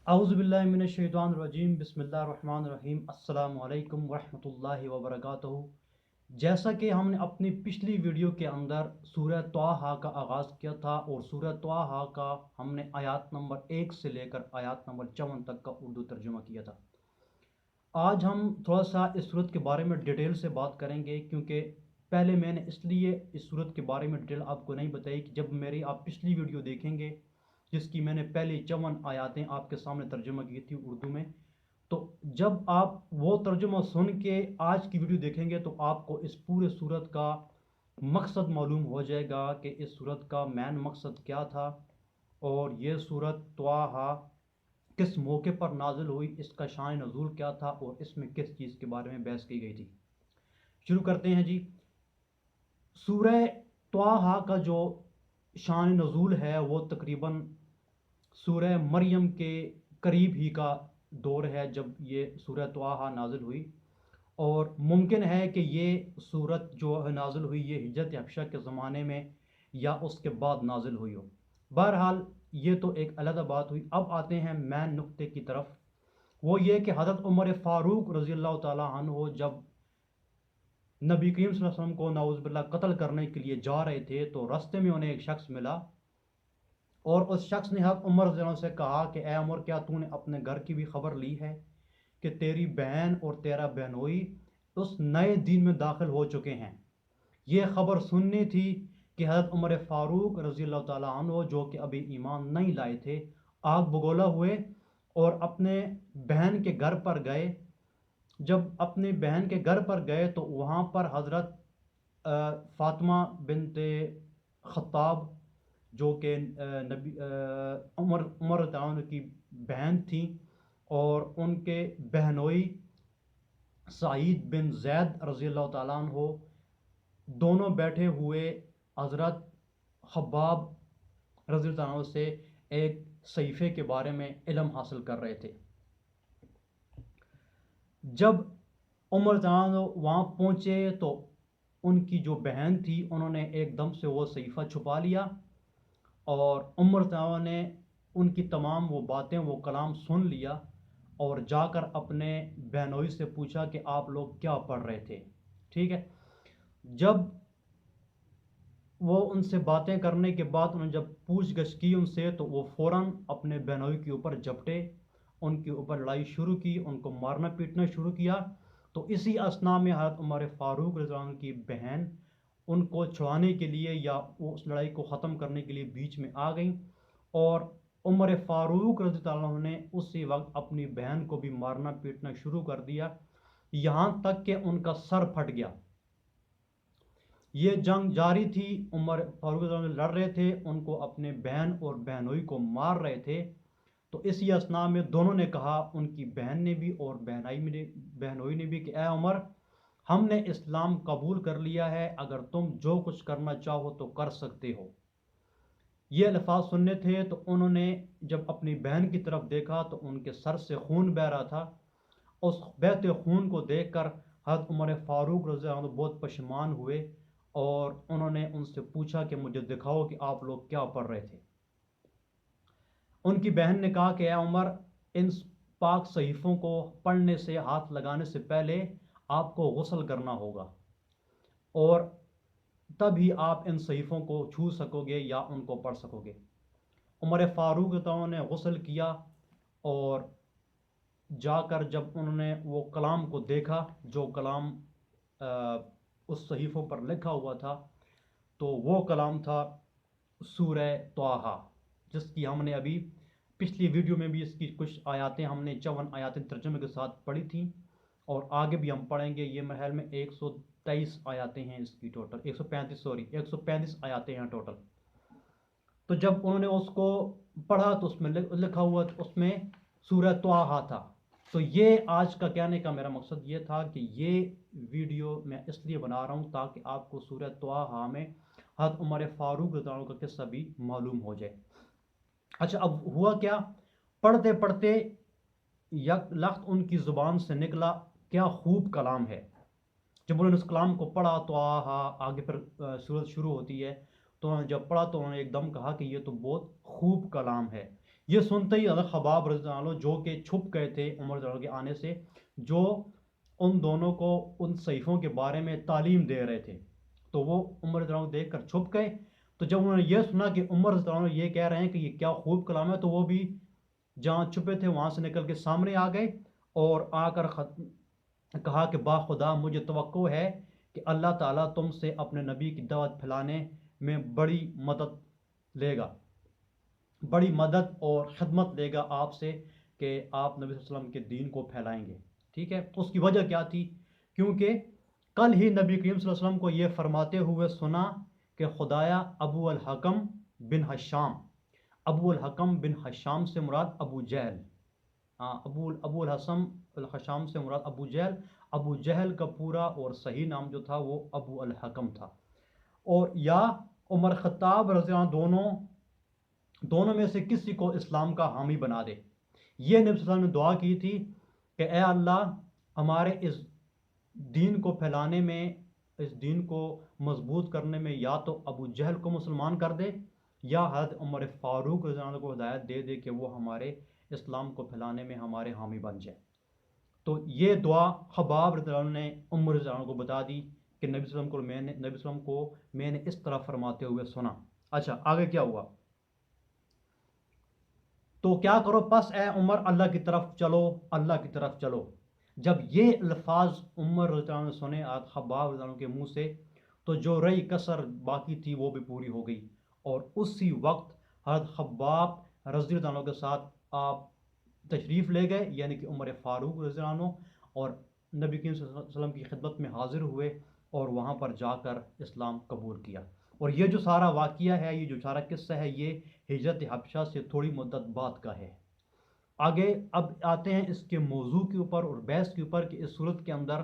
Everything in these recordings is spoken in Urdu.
اعوذ باللہ من الشیطان الرجیم بسم اللہ الرحمن الرحیم السلام علیکم ورحمۃ اللہ وبرکاتہ۔ جیسا کہ ہم نے اپنی پچھلی ویڈیو کے اندر سورہ طٰہٰ کا آغاز کیا تھا اور سورہ طٰہٰ کا ہم نے آیات نمبر 1 سے لے کر آیات نمبر 54 تک کا اردو ترجمہ کیا تھا۔ آج ہم تھوڑا سا اس صورت کے بارے میں ڈیٹیل سے بات کریں گے، کیونکہ پہلے میں نے اس لیے اس صورت کے بارے میں ڈیٹیل آپ کو نہیں بتائی کہ جب میری آپ پچھلی ویڈیو دیکھیں گے جس کی میں نے پہلی 54 آیاتیں آپ کے سامنے ترجمہ کی تھی اردو میں، تو جب آپ وہ ترجمہ سن کے آج کی ویڈیو دیکھیں گے تو آپ کو اس پورے صورت کا مقصد معلوم ہو جائے گا کہ اس صورت کا مین مقصد کیا تھا اور یہ صورت طٰہٰ کس موقع پر نازل ہوئی، اس کا شان نزول کیا تھا اور اس میں کس چیز کے بارے میں بحث کی گئی تھی۔ شروع کرتے ہیں جی۔ سورہ طٰہٰ کا جو شان نزول ہے وہ تقریباً سورہ مریم کے قریب ہی کا دور ہے جب یہ سورہ طٰہٰ نازل ہوئی، اور ممکن ہے کہ یہ سورت جو نازل ہوئی یہ ہجرت حبشہ کے زمانے میں یا اس کے بعد نازل ہوئی ہو۔ بہرحال یہ تو ایک علیحدہ بات ہوئی۔ اب آتے ہیں مین نقطے کی طرف، وہ یہ کہ حضرت عمر فاروق رضی اللہ تعالیٰ عنہ جب نبی کریم صلی اللہ علیہ وسلم کو نعوذ باللہ قتل کرنے کے لیے جا رہے تھے تو راستے میں انہیں ایک شخص ملا، اور اس شخص نے حضرت عمر رضی اللہ عنہ سے کہا کہ اے عمر، کیا تو نے اپنے گھر کی بھی خبر لی ہے کہ تیری بہن اور تیرا بہنوئی اس نئے دین میں داخل ہو چکے ہیں؟ یہ خبر سننی تھی کہ حضرت عمر فاروق رضی اللہ تعالیٰ عنہ جو کہ ابھی ایمان نہیں لائے تھے آگ بگولا ہوئے اور اپنے بہن کے گھر پر گئے۔ جب اپنے بہن کے گھر پر گئے تو وہاں پر حضرت فاطمہ بنت خطاب جو کہ عمر رضی اللہ عنہ کی بہن تھیں، اور ان کے بہنوئی سعید بن زید رضی اللہ تعالیٰ عنہ دونوں بیٹھے ہوئے حضرت خباب رضی اللہ عنہ سے ایک صحیفے کے بارے میں علم حاصل کر رہے تھے۔ جب عمر رضی اللہ عنہ وہاں پہنچے تو ان کی جو بہن تھی انہوں نے ایک دم سے وہ صحیفہ چھپا لیا، اور عمر رضی اللہ عنہ نے ان کی تمام وہ باتیں وہ کلام سن لیا اور جا کر اپنے بہنوئی سے پوچھا کہ آپ لوگ کیا پڑھ رہے تھے۔ ٹھیک ہے، جب وہ ان سے باتیں کرنے کے بعد انہوں نے جب پوچھ گچھ کی ان سے تو وہ فوراً اپنے بہنوئی کے اوپر جھپٹے، ان کے اوپر لڑائی شروع کی، ان کو مارنا پیٹنا شروع کیا۔ تو اسی اثناء میں حضرت عمر فاروق رضی اللہ عنہ کی بہن ان کو چھڑانے کے لیے یا وہ اس لڑائی کو ختم کرنے کے لیے بیچ میں آ گئیں، اور عمر فاروق رضی اللہ عنہ نے اسی وقت اپنی بہن کو بھی مارنا پیٹنا شروع کر دیا، یہاں تک کہ ان کا سر پھٹ گیا۔ یہ جنگ جاری تھی، عمر فاروق رضی اللہ عنہ لڑ رہے تھے، ان کو اپنے بہن اور بہنوئی کو مار رہے تھے۔ تو اسی اثناء میں دونوں نے کہا، ان کی بہن نے بھی اور بہنوئی نے بھی، کہ اے عمر، ہم نے اسلام قبول کر لیا ہے، اگر تم جو کچھ کرنا چاہو تو کر سکتے ہو۔ یہ الفاظ سننے تھے تو انہوں نے جب اپنی بہن کی طرف دیکھا تو ان کے سر سے خون بہہ رہا تھا۔ اس بہتے خون کو دیکھ کر حضرت عمر فاروق رضی اللہ عنہ بہت پشیمان ہوئے، اور انہوں نے ان سے پوچھا کہ مجھے دکھاؤ کہ آپ لوگ کیا پڑھ رہے تھے۔ ان کی بہن نے کہا کہ اے عمر، ان پاک صحیفوں کو پڑھنے سے، ہاتھ لگانے سے پہلے آپ کو غسل کرنا ہوگا، اور تب ہی آپ ان صحیفوں کو چھو سکو گے یا ان کو پڑھ سکو گے۔ عمر فاروق نے غسل کیا، اور جا کر جب انہوں نے وہ کلام کو دیکھا جو کلام اس صحیفوں پر لکھا ہوا تھا، تو وہ کلام تھا سورہ طٰہٰ، جس کی ہم نے ابھی پچھلی ویڈیو میں بھی اس کی کچھ آیاتیں ہم نے 54 آیاتیں ترجمے کے ساتھ پڑھی تھیں، اور آگے بھی ہم پڑھیں گے۔ یہ محل میں 123 آیاتیں ہیں اس کی ٹوٹل، 135 آیاتیں ہیں ٹوٹل۔ تو جب انہوں نے اس کو پڑھا تو اس میں لکھا ہوا اس میں سورہ طٰہٰ تھا۔ تو یہ آج کا کہنے کا میرا مقصد یہ تھا کہ یہ ویڈیو میں اس لیے بنا رہا ہوں تاکہ آپ کو سورہ طٰہٰ میں حضرت عمر فاروق رضی اللہ عنہ کا قصہ بھی معلوم ہو جائے۔ اچھا، اب ہوا کیا، پڑھتے پڑھتے یک لخت ان کی زبان سے نکلا، کیا خوب کلام ہے۔ جب انہوں نے اس کلام کو پڑھا تو آگے پھر سورت شروع ہوتی ہے، تو انہوں نے جب پڑھا تو انہوں نے ایک دم کہا کہ یہ تو بہت خوب کلام ہے، یہ سنتے ہی حضرت خباب رضی اللہ عنہ جو کہ چھپ گئے تھے عمر رضی اللہ عنہ کے آنے سے، جو ان دونوں کو ان صحیفوں کے بارے میں تعلیم دے رہے تھے، تو وہ عمر رضی اللہ عنہ دیکھ کر چھپ گئے۔ تو جب انہوں نے یہ سنا کہ عمر رضی اللہ عنہ یہ کہہ رہے ہیں کہ یہ کیا خوب کلام ہے، تو وہ بھی جہاں چھپے تھے وہاں سے نکل کے سامنے آ گئے اور آ کر کہا کہ با خدا مجھے توقع ہے کہ اللہ تعالیٰ تم سے اپنے نبی کی دعوت پھیلانے میں بڑی مدد لے گا، بڑی مدد اور خدمت لے گا آپ سے، کہ آپ نبی صلی اللہ علیہ وسلم کے دین کو پھیلائیں گے۔ ٹھیک ہے، اس کی وجہ کیا تھی؟ کیونکہ کل ہی نبی کریم صلی اللہ علیہ وسلم کو یہ فرماتے ہوئے سنا کہ خدایا ابو الحکم بن حشام، ابو الحکم بن حشام سے مراد ابو جہل، ابو الحشام سے مراد ابو جہل، ابو جہل کا پورا اور صحیح نام جو تھا وہ ابو الحکم تھا، اور یا عمر خطاب رضی اللہ عنہ، دونوں میں سے کسی کو اسلام کا حامی بنا دے۔ یہ نبی صلی اللہ علیہ وسلم نے دعا کی تھی کہ اے اللہ ہمارے اس دین کو پھیلانے میں، اس دین کو مضبوط کرنے میں یا تو ابو جہل کو مسلمان کر دے، یا حضرت عمر فاروق رضی اللہ عنہ کو ہدایت دے دے کہ وہ ہمارے اسلام کو پھیلانے میں ہمارے حامی بن جائے۔ تو یہ دعا خباب رضی اللہ عنہ نے عمر رضی اللہ عنہ کو بتا دی کہ نبی صلی اللہ علیہ وسلم کو میں نے اس طرح فرماتے ہوئے سنا۔ اچھا آگے کیا ہوا؟ تو کیا کرو پس اے عمر اللہ کی طرف چلو، اللہ کی طرف چلو۔ جب یہ الفاظ عمر رضی اللہ عنہ نے سنے خباب رضی اللہ عنہ کے منہ سے، تو جو رہی کسر باقی تھی وہ بھی پوری ہو گئی، اور اسی وقت حضرت خباب رضی اللہ عنہ کے ساتھ آپ تشریف لے گئے، یعنی کہ عمر فاروق رضی اللہ عنہ، اور نبی کریم صلی اللہ علیہ وسلم کی خدمت میں حاضر ہوئے اور وہاں پر جا کر اسلام قبول کیا۔ اور یہ جو سارا واقعہ ہے، یہ جو سارا قصہ ہے، یہ ہجرت حبشہ سے تھوڑی مدت بعد کا ہے۔ آگے اب آتے ہیں اس کے موضوع کے اوپر اور بحث کے اوپر کہ اس صورت کے اندر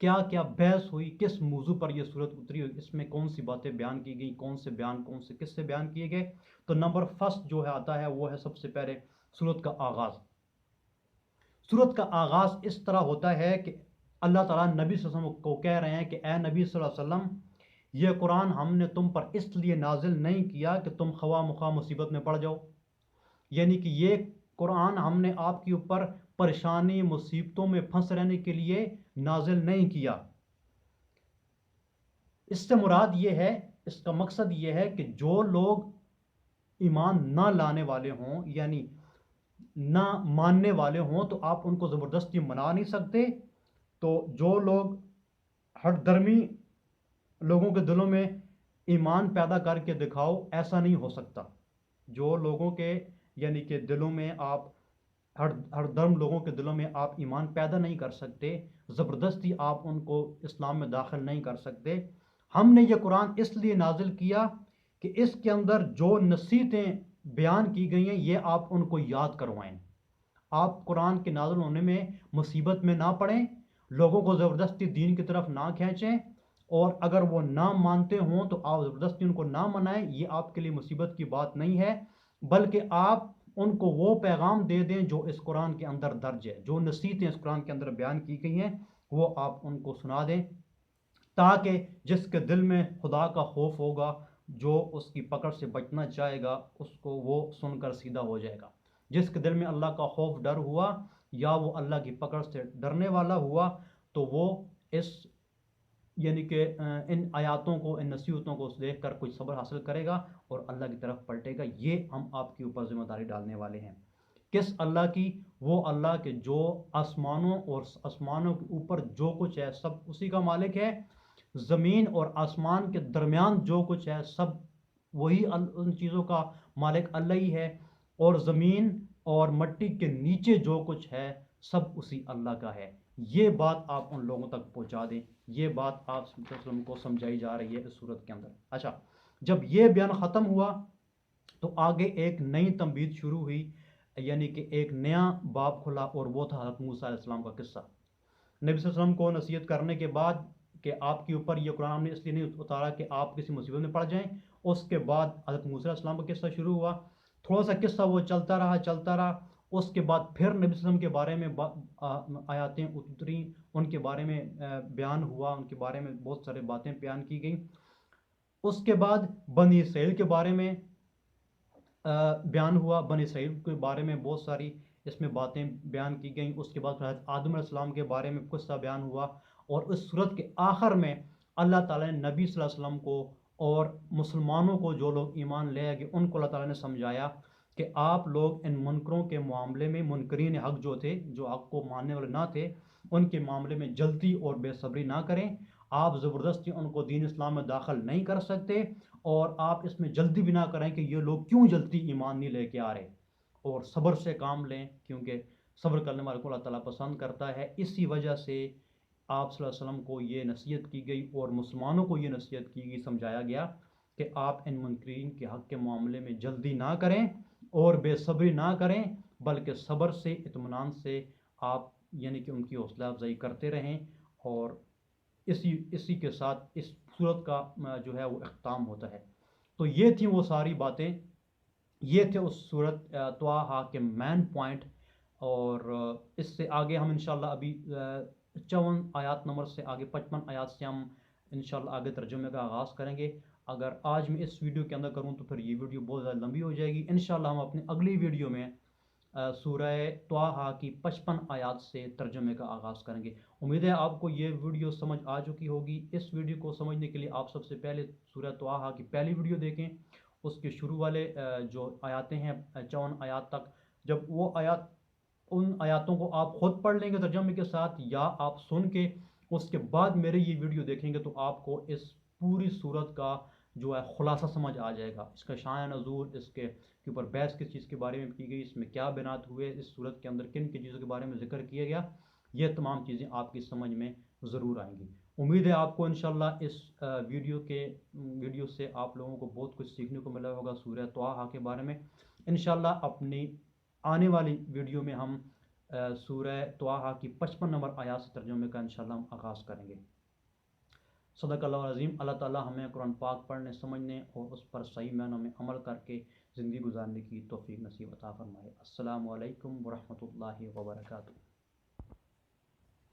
کیا کیا بحث ہوئی، کس موضوع پر یہ صورت اتری ہوئی، اس میں کون سی باتیں بیان کی گئیں، کون سے قصے بیان کیے گئے۔ تو نمبر فرسٹ جو ہے آتا ہے وہ ہے سب سے پہلے صورت کا آغاز۔ صورت کا آغاز اس طرح ہوتا ہے کہ اللہ تعالیٰ نبی صلی اللہ علیہ وسلم کو کہہ رہے ہیں کہ اے نبی صلی اللہ علیہ وسلم، یہ قرآن ہم نے تم پر اس لیے نازل نہیں کیا کہ تم خواہ مخواہ مصیبت میں پڑ جاؤ، یعنی کہ یہ قرآن ہم نے آپ کے اوپر پریشانی مصیبتوں میں پھنس رہنے کے لیے نازل نہیں کیا۔ اس سے مراد یہ ہے، اس کا مقصد یہ ہے کہ جو لوگ ایمان نہ لانے والے ہوں، یعنی نہ ماننے والے ہوں، تو آپ ان کو زبردستی منا نہیں سکتے۔ تو جو لوگ ہر درمی لوگوں کے دلوں میں ایمان پیدا کر کے دکھاؤ، ایسا نہیں ہو سکتا۔ جو لوگوں کے یعنی کہ دلوں میں آپ ہر درم لوگوں کے دلوں میں آپ ایمان پیدا نہیں کر سکتے، زبردستی آپ ان کو اسلام میں داخل نہیں کر سکتے۔ ہم نے یہ قرآن اس لیے نازل کیا کہ اس کے اندر جو نصیحتیں بیان کی گئی ہیں یہ آپ ان کو یاد کروائیں۔ آپ قرآن کے نازل ہونے میں مصیبت میں نہ پڑیں، لوگوں کو زبردستی دین کی طرف نہ کھینچیں، اور اگر وہ نہ مانتے ہوں تو آپ زبردستی ان کو نہ منائیں۔ یہ آپ کے لیے مصیبت کی بات نہیں ہے، بلکہ آپ ان کو وہ پیغام دے دیں جو اس قرآن کے اندر درج ہے، جو نصیحتیں اس قرآن کے اندر بیان کی گئی ہیں وہ آپ ان کو سنا دیں، تاکہ جس کے دل میں خدا کا خوف ہوگا، جو اس کی پکڑ سے بچنا چاہے گا، اس کو وہ سن کر سیدھا ہو جائے گا۔ جس کے دل میں اللہ کا خوف ڈر ہوا، یا وہ اللہ کی پکڑ سے ڈرنے والا ہوا، تو وہ اس یعنی کہ ان آیاتوں کو، ان نصیحتوں کو دیکھ کر کچھ صبر حاصل کرے گا اور اللہ کی طرف پلٹے گا۔ یہ ہم آپ کے اوپر ذمہ داری ڈالنے والے ہیں۔ کس اللہ کی؟ وہ اللہ کے جو آسمانوں اور آسمانوں کے اوپر جو کچھ ہے سب اسی کا مالک ہے، زمین اور آسمان کے درمیان جو کچھ ہے سب وہی ان چیزوں کا مالک اللہ ہی ہے، اور زمین اور مٹی کے نیچے جو کچھ ہے سب اسی اللہ کا ہے۔ یہ بات آپ ان لوگوں تک پہنچا دیں، یہ بات آپ صلی اللہ علیہ وسلم کو سمجھائی جا رہی ہے اس صورت کے اندر۔ اچھا، جب یہ بیان ختم ہوا تو آگے ایک نئی تنبیہ شروع ہوئی، یعنی کہ ایک نیا باب کھلا، اور وہ تھا حضرت موسیٰ علیہ السلام کا قصہ۔ نبی صلی اللہ علیہ وسلم کو نصیحت کرنے کے بعد کہ آپ کے اوپر یہ قرآن ہم نے اس لیے نہیں اتارا کہ آپ کسی مصیبت میں پڑ جائیں، اس کے بعد حضرت موسیٰ علیہ السلام کا قصہ شروع ہوا۔ تھوڑا سا قصہ وہ چلتا رہا، اس کے بعد پھر نبی صلی اللہ علیہ وسلم کے بارے میں آیاتیں اتریں، ان کے بارے میں بیان ہوا، ان کے بارے میں بہت سارے باتیں بیان کی گئیں۔ اس کے بعد بنی اسرائیل کے بارے میں بیان ہوا، بنی اسرائیل کے بارے میں بہت ساری اس میں باتیں بیان کی گئیں. اس کے بعد حضرت آدم علیہ السلام کے بارے میں قصہ بیان ہوا، اور اس صورت کے آخر میں اللہ تعالیٰ نے نبی صلی اللہ علیہ وسلم کو اور مسلمانوں کو، جو لوگ ایمان لے آئے ان کو اللہ تعالیٰ نے سمجھایا کہ آپ لوگ ان منکروں کے معاملے میں، منکرین حق جو تھے، جو حق کو ماننے والے نہ تھے، ان کے معاملے میں جلدی اور بے صبری نہ کریں. آپ زبردستی ان کو دین اسلام میں داخل نہیں کر سکتے، اور آپ اس میں جلدی بھی نہ کریں کہ یہ لوگ کیوں جلدی ایمان نہیں لے کے آ رہے، اور صبر سے کام لیں، کیونکہ صبر کرنے والے کو اللہ تعالیٰ پسند کرتا ہے. اسی وجہ سے آپ صلی اللہ علیہ وسلم کو یہ نصیحت کی گئی اور مسلمانوں کو یہ نصیحت کی گئی، سمجھایا گیا کہ آپ ان منکرین کے حق کے معاملے میں جلدی نہ کریں اور بے صبری نہ کریں، بلکہ صبر سے، اطمینان سے آپ یعنی کہ ان کی حوصلہ افزائی کرتے رہیں. اور اسی کے ساتھ اس صورت کا جو ہے وہ اختتام ہوتا ہے. تو یہ تھیں وہ ساری باتیں، یہ تھے اس صورت طٰہٰ کے مین پوائنٹ. اور اس سے آگے ہم انشاءاللہ ابھی 54 آیات نمبر سے آگے 55 آیات سے ہم انشاءاللہ آگے ترجمے کا آغاز کریں گے. اگر آج میں اس ویڈیو کے اندر کروں تو پھر یہ ویڈیو بہت زیادہ لمبی ہو جائے گی. انشاءاللہ ہم اپنی اگلی ویڈیو میں سورہ طٰہٰ کی 55 آیات سے ترجمے کا آغاز کریں گے. امید ہے آپ کو یہ ویڈیو سمجھ آ چکی ہوگی. اس ویڈیو کو سمجھنے کے لیے آپ سب سے پہلے سورہ طٰہٰ کی پہلی ویڈیو دیکھیں. اس کے شروع والے جو آیاتیں ہیں 54 آیات تک، جب وہ آیات، ان آیاتوں کو آپ خود پڑھ لیں گے ترجمے کے ساتھ، یا آپ سن کے اس کے بعد میرے یہ ویڈیو دیکھیں گے، تو آپ کو اس پوری صورت کا جو ہے خلاصہ سمجھ آ جائے گا. اس کا شان نزول، اس کے اوپر بحث کس چیز کے بارے میں کی گئی، اس میں کیا بنات ہوئے، اس صورت کے اندر کن کن چیزوں کے بارے میں ذکر کیا گیا، یہ تمام چیزیں آپ کی سمجھ میں ضرور آئیں گی. امید ہے آپ کو انشاءاللہ اس ویڈیو سے آپ لوگوں کو بہت کچھ سیکھنے کو ملا ہوگا سورہ طٰہٰ کے بارے میں. انشاءاللہ اپنی آنے والی ویڈیو میں ہم سورہ طٰہٰ کی 55 نمبر آیات سے ترجمے کا انشاءاللہ ہم آغاز کریں گے. صدق اللہ العظیم. اللہ تعالیٰ ہمیں قرآن پاک پڑھنے، سمجھنے اور اس پر صحیح معنوں میں عمل کر کے زندگی گزارنے کی توفیق نصیب عطا فرمائے. السلام علیکم ورحمۃ اللہ وبرکاتہ.